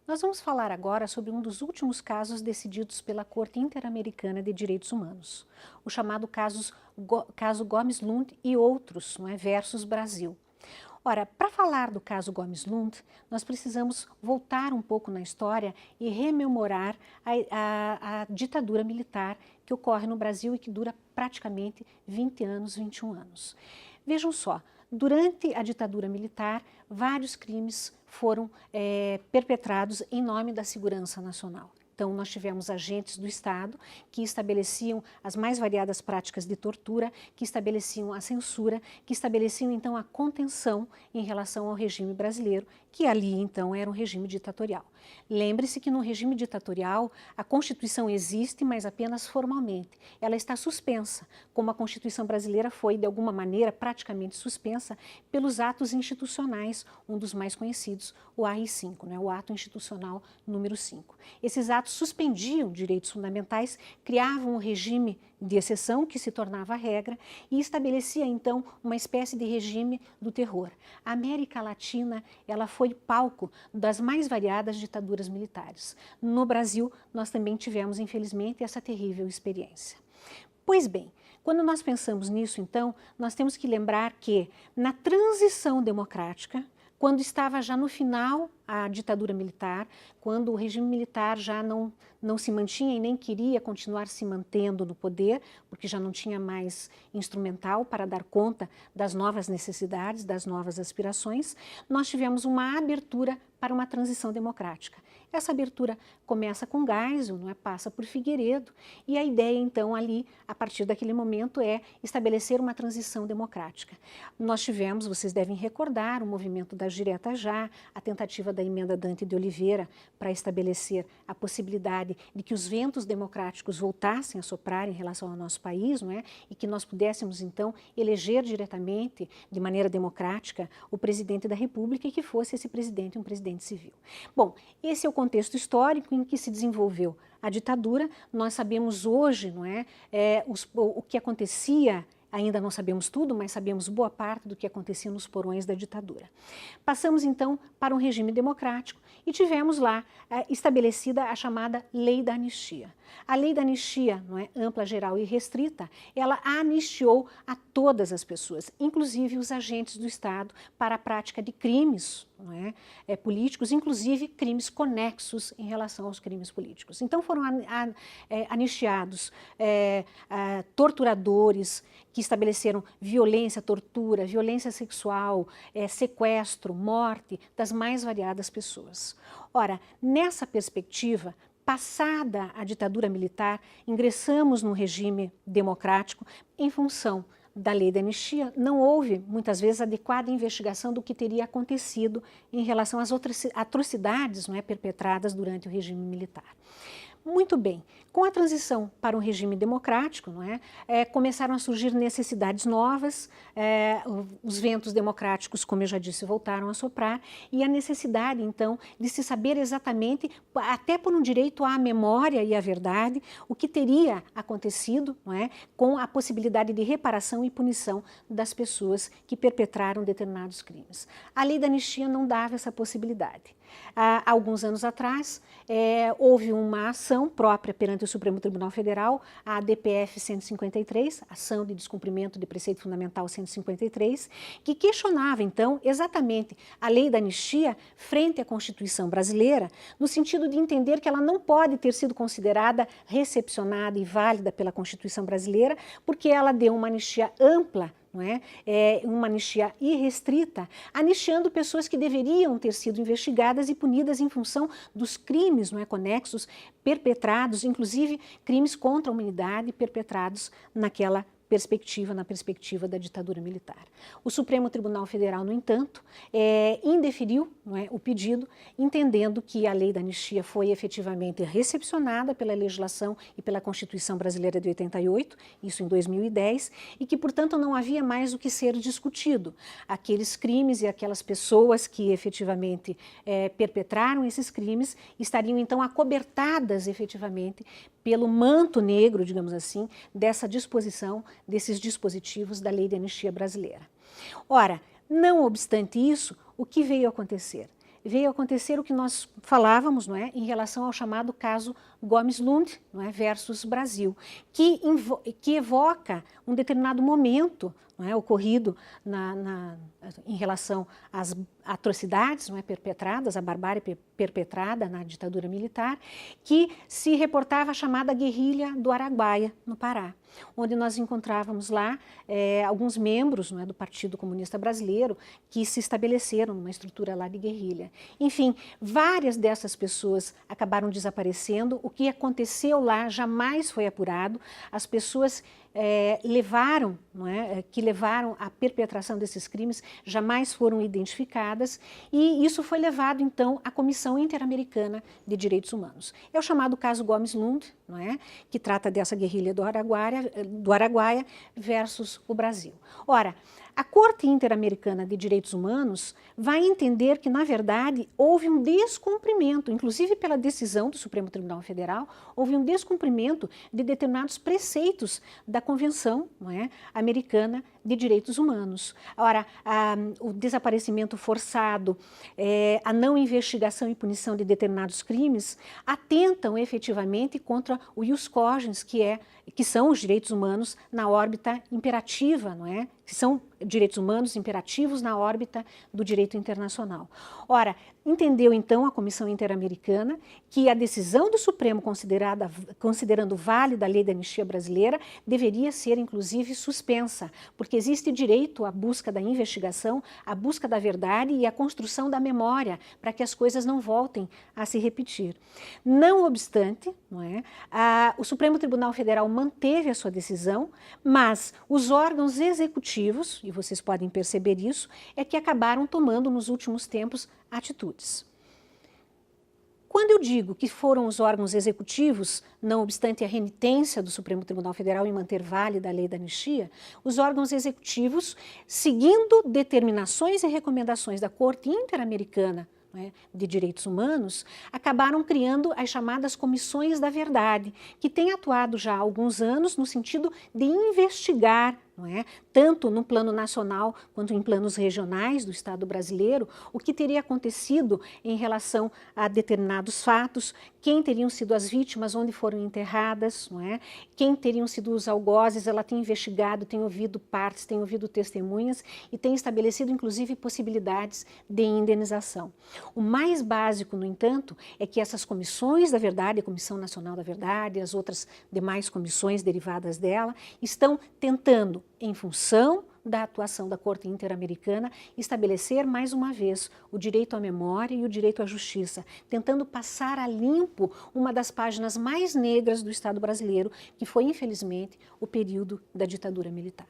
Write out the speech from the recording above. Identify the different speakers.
Speaker 1: Nós vamos falar agora sobre um dos últimos casos decididos pela Corte Interamericana de Direitos Humanos, o chamado caso Gomes Lund e outros, não é, versus Brasil. Ora, para falar do caso Gomes Lund, nós precisamos voltar um pouco na história e rememorar a ditadura militar que ocorre no Brasil e que dura praticamente 20 anos, 21 anos. Vejam só, durante a ditadura militar, vários crimes foram perpetrados em nome da segurança nacional. Então, nós tivemos agentes do Estado que estabeleciam as mais variadas práticas de tortura, que estabeleciam a censura, que estabeleciam, então, a contenção em relação ao regime brasileiro, que ali, então, era um regime ditatorial. Lembre-se que no regime ditatorial, a Constituição existe, mas apenas formalmente. Ela está suspensa, como a Constituição brasileira foi, de alguma maneira, praticamente suspensa pelos atos institucionais, um dos mais conhecidos, o AI-5, né, o Ato Institucional número 5. Esses atos suspendiam direitos fundamentais, criavam um regime de exceção que se tornava a regra e estabelecia então uma espécie de regime do terror. A América Latina, ela foi palco das mais variadas ditaduras militares. No Brasil, nós também tivemos, infelizmente, essa terrível experiência. Pois bem, quando nós pensamos nisso, então, nós temos que lembrar que na transição democrática, quando estava já no final a ditadura militar, quando o regime militar já não se mantinha e nem queria continuar se mantendo no poder, porque já não tinha mais instrumental para dar conta das novas necessidades, das novas aspirações, nós tivemos uma abertura para uma transição democrática. Essa abertura começa com Geisel, não é? Passa por Figueiredo, e a ideia então ali, a partir daquele momento, é estabelecer uma transição democrática. Nós tivemos, vocês devem recordar, o movimento das diretas já, a tentativa da emenda Dante de Oliveira para estabelecer a possibilidade de que os ventos democráticos voltassem a soprar em relação ao nosso país, não é? E que nós pudéssemos então eleger diretamente, de maneira democrática, o presidente da República e que fosse esse presidente um presidente civil. Bom, esse é o contexto histórico em que se desenvolveu a ditadura. Nós sabemos hoje, não é, o que acontecia. Ainda não sabemos tudo, mas sabemos boa parte do que acontecia nos porões da ditadura. Passamos então para um regime democrático e tivemos lá estabelecida a chamada Lei da Anistia. A Lei da Anistia, não é, ampla, geral e restrita, ela anistiou a todas as pessoas, inclusive os agentes do Estado, para a prática de crimes, não é, políticos, inclusive crimes conexos em relação aos crimes políticos. Então foram anistiados torturadores que estabeleceram violência, tortura, violência sexual, sequestro, morte das mais variadas pessoas. Ora, nessa perspectiva, passada a ditadura militar, ingressamos num regime democrático em função da lei da anistia. Não houve, muitas vezes, adequada investigação do que teria acontecido em relação às outras atrocidades, não é, perpetradas durante o regime militar. Muito bem, com a transição para um regime democrático, não é, começaram a surgir necessidades novas, os ventos democráticos, como eu já disse, voltaram a soprar, e a necessidade, então, de se saber exatamente, até por um direito à memória e à verdade, o que teria acontecido, não é, com a possibilidade de reparação e punição das pessoas que perpetraram determinados crimes. A lei da anistia não dava essa possibilidade. Há alguns anos atrás, houve uma ação própria perante o Supremo Tribunal Federal, a ADPF 153, Ação de Descumprimento de Preceito Fundamental 153, que questionava, então, exatamente a lei da anistia frente à Constituição brasileira, no sentido de entender que ela não pode ter sido considerada recepcionada e válida pela Constituição brasileira, porque ela deu uma anistia ampla, não é? Uma anistia irrestrita, anistiando pessoas que deveriam ter sido investigadas e punidas em função dos crimes, não é, conexos perpetrados, inclusive crimes contra a humanidade perpetrados naquela perspectiva, na perspectiva da ditadura militar. O Supremo Tribunal Federal, no entanto, indeferiu, não é, o pedido, entendendo que a lei da anistia foi efetivamente recepcionada pela legislação e pela Constituição Brasileira de 88, isso em 2010, e que, portanto, não havia mais o que ser discutido. Aqueles crimes e aquelas pessoas que efetivamente perpetraram esses crimes estariam, então, acobertadas efetivamente pelo manto negro, digamos assim, dessa disposição, desses dispositivos da lei de anistia brasileira. Ora, não obstante isso, o que veio acontecer? veio acontecer o que nós falávamos, não é, em relação ao chamado caso Gomes Lund, não é, versus Brasil, que evoca um determinado momento, não é, ocorrido em relação às atrocidades, não é, perpetradas, a barbárie perpetrada na ditadura militar, que se reportava a chamada guerrilha do Araguaia, no Pará, onde nós encontrávamos lá alguns membros, não é, do Partido Comunista Brasileiro que se estabeleceram numa estrutura lá de guerrilha. Enfim, várias dessas pessoas acabaram desaparecendo, o que aconteceu lá jamais foi apurado, as pessoas que levaram à perpetração desses crimes jamais foram identificadas, e isso foi levado então à Comissão Interamericana de Direitos Humanos. É o chamado caso Gomes Lund, não é? Que trata dessa guerrilha do Araguaia versus o Brasil. Ora, a Corte Interamericana de Direitos Humanos vai entender que, na verdade, houve um descumprimento, inclusive pela decisão do Supremo Tribunal Federal, houve um descumprimento de determinados preceitos da Convenção, não é, Americana de Direitos Humanos. Ora, o desaparecimento forçado, a não investigação e punição de determinados crimes atentam efetivamente contra o ius cogens, que são os direitos humanos na órbita imperativa, não é? Que são direitos humanos imperativos na órbita do direito internacional. Ora, entendeu então a Comissão Interamericana que a decisão do Supremo considerando válida a lei da anistia brasileira deveria ser inclusive suspensa, porque existe direito à busca da investigação, à busca da verdade e à construção da memória para que as coisas não voltem a se repetir. Não obstante, não é, o Supremo Tribunal Federal manteve a sua decisão, mas os órgãos executivos, e vocês podem perceber isso, é que acabaram tomando nos últimos tempos atitudes. Quando eu digo que foram os órgãos executivos, não obstante a renitência do Supremo Tribunal Federal em manter válida a lei da anistia, os órgãos executivos, seguindo determinações e recomendações da Corte Interamericana de Direitos Humanos, acabaram criando as chamadas Comissões da Verdade, que têm atuado já há alguns anos no sentido de investigar, não é, tanto no plano nacional quanto em planos regionais do Estado brasileiro, o que teria acontecido em relação a determinados fatos, quem teriam sido as vítimas, onde foram enterradas, não é, quem teriam sido os algozes. Ela tem investigado, tem ouvido partes, tem ouvido testemunhas e tem estabelecido inclusive possibilidades de indenização. O mais básico, no entanto, é que essas comissões da verdade, a Comissão Nacional da Verdade, as outras demais comissões derivadas dela, estão tentando, em função da atuação da Corte Interamericana, estabelecer mais uma vez o direito à memória e o direito à justiça, tentando passar a limpo uma das páginas mais negras do Estado brasileiro, que foi, infelizmente, o período da ditadura militar.